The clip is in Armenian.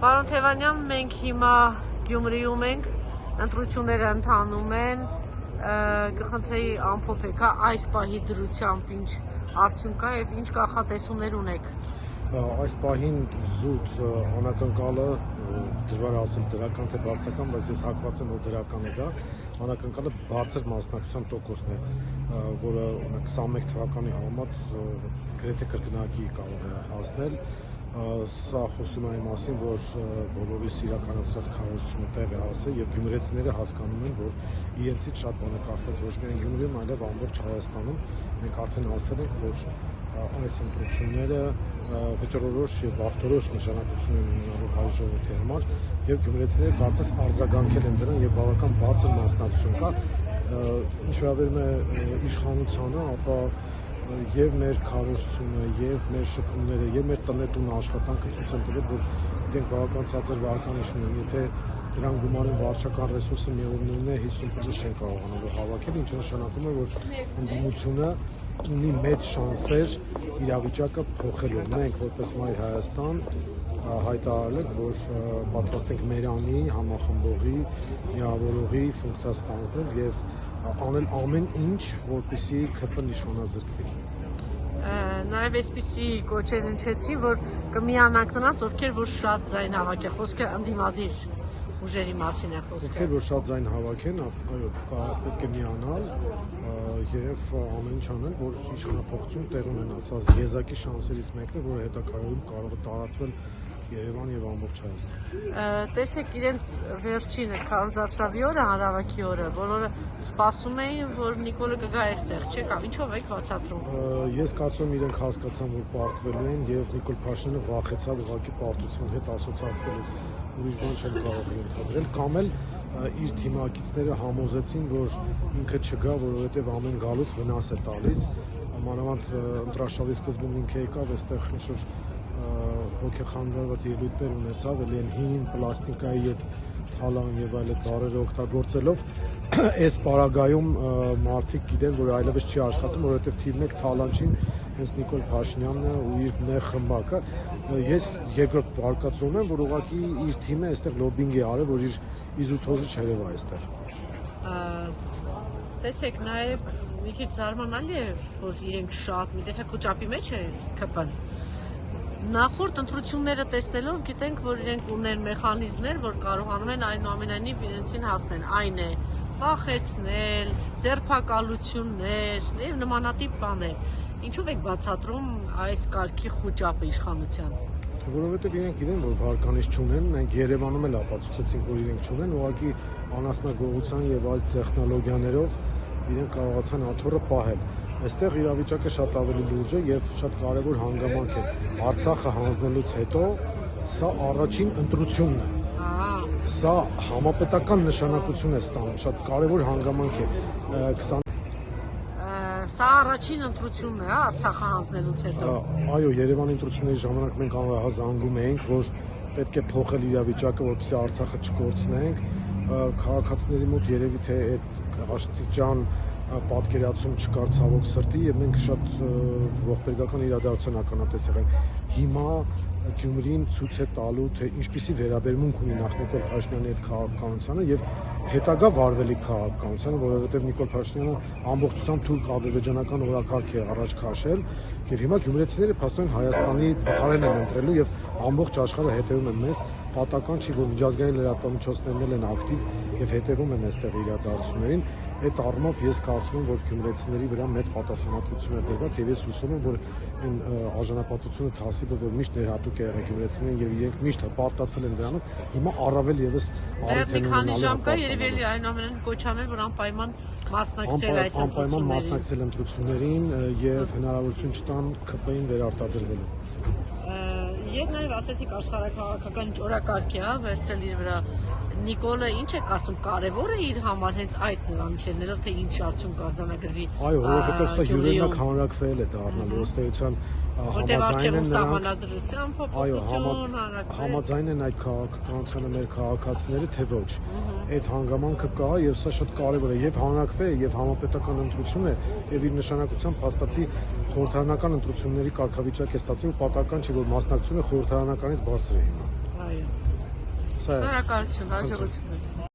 Պարոն Թևանյան, մենք հիմա Գյումրիում ենք, ընտրությունները ընթանում են, կխնդրեի ամփոփեք այս պահի դրությամբ ինչ արդյունք կա եւ ինչ կանխատեսումներ ունեք։ Այս պահին զուտ անակնկալը դժվար ասել դրական թե բարձրական, բայց ես հակված եմ որ դրական է դա։ Անակնկալը բարձր մասնակցության տոկոսն է, որը 21 թվականի համեմատ գրեթե կրկնակի կարող է հասնել։ Սա խոսում է այն մասին, որ բոլորիս իրականացրած քարոզությունը տեղ է հասել եւ գյումրեցիները հասկանում են, որ իրենցից շատ բան է կախված ոչ միայն Գյումրիում, այլև ամբողջ Հայաստանում։ Մենք արդեն ասել ենք, որ այս ընտրությունները վճռորոշ եւ վաղտորոշ նշանակություն են ունենալու հայ ժողովրդի համար եւ գյումրեցիները կարծես արձագանքել են դրան եւ բավական բարձր մասնակցություն կա։ Ինչ վերաբերում է իշխանությանը, ապա եւ մեր քարոզությունը, եւ մեր շփումները, եւ մեր տնետուն աշխատանքը ցույց են տվել, որ իրենք բավական ցածր վարկանիշ ունեն։ Եթե դրան գումարեն վարչական ռեսուրսը միևնույնն է 50% չեն կարողանալու հավաքել, ինչը նշանակում է, որ ընդդիմությունը ունի մեծ շանսեր իրավիճակը փոխելու։ Մենք որպես Մայր Հայաստան հայտարարել ենք, որ պատրաստ ենք Մերանի համախմբողի, միավորողի ֆունկցիա ստանձնել եւ անել ամեն ինչ, որպեսզի ԿՊ-ն իշխանազրկվի։ Նաև այսպիսի կոչեր հնչեցին, որ կմիանանք նրանց, ովքեր որ շատ ձայն հավաքեն, խոսքը ընդդիմադիր ուժերի մասին է խոսքը։ Ովքեր որ շատ ձայն հավաքեն, այո, պետք է միանալ եւ ամեն ինչ անել, որ իշխանափոխություն տեղ ունենա։ Սա եզակի շանսերից մեկն է, որը հետագայում կարող է տարածվել Երևան եւ ամբողջ Հայաստան։ Տեսեք, իրենց վերջինը քարոզարշավի օրը, հանրավակի օրը, բոլորը սպասում էին, որ Նիկոլը կգա այստեղ, չէ՞ կամ ինչով եք բացատրում։ Ես կարծում եմ իրենք հասկացան, որ պարտվելու են եւ Նիկոլ Փաշինյանը վախեցավ ուղղակի պարտության հետ ասոցիացվելուց։ Ուրիշ բան չեն կարող ենթադրել, կամ էլ իր թիմակիցները համոզեցին, որ ինքը չգա, որովհետեւ ամեն գալուց վնաս է տալիս։ Մանավանդ ընտրաշավի սկզբում ինքը եկավ, այստեղ ինչ-որ հոգեխանգարված ելույթներ ունեցավ, էլի են հին պլաստիկայի այդ թալան եւ այլ բառերը օգտագործելով, այս պարագայում մարդիկ գիտեն, որ այլևս չի աշխատում, որովհետեւ թիվ 1 թալանչին հենց Նիկոլ Փաշինյանն է ու իր նեղ խմբակը։ Ես երկրորդ վարկածում եմ, որ ուղղակի իր թիմը այստեղ լոբինգ է արել, որ իր իզութոզը չերևա այստեղ։ Տեսեք, նաեւ մի քիչ զարմանալի է, որ իրենք շատ մի տեսակ խոճապի մեջ են ԿՊ-ն։ Նախորդ ընտրությունները տեսնելով գիտենք, որ իրենք ունեն մեխանիզմներ, որ կարողանում են այնուամենայնիվ իրենցին հասնել, այն է վախեցնել, ձերբակալություններ եւ նմանատիպ բաներ։ Ինչով եք բացատրում այս կարգի խոճապը իշխանության։ Որովհետեւ իրենք գիտեն, որ վարկանիշ չունեն, մենք Երևանում էլ ապացուցեցինք, որ իրենք չունեն, ուղղակի անասնագողության եւ այլ տեխնոլոգիաներով իրենք կարողացան աթոռը պահել։ Այստեղ իրավիճակը շատ ավելի լուրջ է եւ շատ կարեւոր հանգամանք է։ Արցախը հանձնելուց հետո սա առաջին ընտրությունն է։ Սա համապետական նշանակություն է ստանում, շատ կարեւոր հանգամանք է։ Սա առաջին ընտրությունն է, Արցախը հանձնելուց հետո։ Այո, Երևանի ընտրությունների ժամանակ մենք անհազանգում էինք, որ պետք է փոխել իրավիճակը, որպեսզի Արցախը չկորցնենք։ Քաղաքացիների մոտ երևի թե այդ աստիճան պատկերացում չկար ցավոք սրտի եւ մենք շատ ողբերգական իրադարձություն ականատես եղանք։ Հիմա Գյումրին ցույց է տալու, թե ինչպիսի վերաբերմունք ունի նախ Նիկոլ Փաշինյանի այդ քաղաքականությանը եւ հետագա վարվելիք քաղաքականությանը, որովհետեւ Նիկոլ Փաշինյանը ամբողջությամբ թուրք ադրբեջանական օրակարգ է առաջ քաշել եւ հիմա գյումրեցիները փաստորեն Հայաստանի փոխարեն են ընտրելու եւ ամբողջ աշխարհը հետեւում է մեզ։ Պատական չի, որ միջազգային լրատվամիջոցներն են ակտիվ եւ հետեւում են այստեղ իրադարձություններին։ Այդ առումով ես կարծում եմ, որ գյումրեցիների վրա մեծ պատասխանատվություն է դրված եւ ես հուսում եմ, որ այն արժանապատվությունը թասիբը, որ միշտ ներհատուկ է եղել գյումրեցիներին եւ իրենք միշտ հպարտացել են դրանով, հիմա առավել եւս արդեն մի քանի ժամ կա երևելի այնուամենայնիվ կոչանել, որ անպայման մասնակցել այս անպայման մասնակցել ընտրություններին եւ հնարավորություն չտան ԿՊ-ին վերարտադրվելու։ Եվ նաև ասեցիք աշխարհակաղակական օրակարգի, վերցրել իր վրա Նիկոլը ինչ է կարծում կարևոր է իր համար հենց այդ նրանից ելնելով թե ինչ արդյունք արձանագրվի։ Այո, որովհետև սա յուրօրինակ հանրակրվել է դառնալու ըստ էության համաձայն են սահմանադրության փոփոխություն, համաձայն են այդ քաղաքականությանը մեր քաղաքացիները թե ոչ։ Այդ հանգամանքը կա եւ սա շատ կարևոր է եւ հանրակրվե եւ համապետական ընտրություն է եւ իր նշանակությամբ հաստատի խորհրդարանական ընտրությունների կարգավիճակ է ստացել ու պատահական չի որ մասնակցությունը խորհրդարանականից բարձր է հիմա։ Այո։ Սա է։ Շնորհակալություն, հաջողություն ձեզ։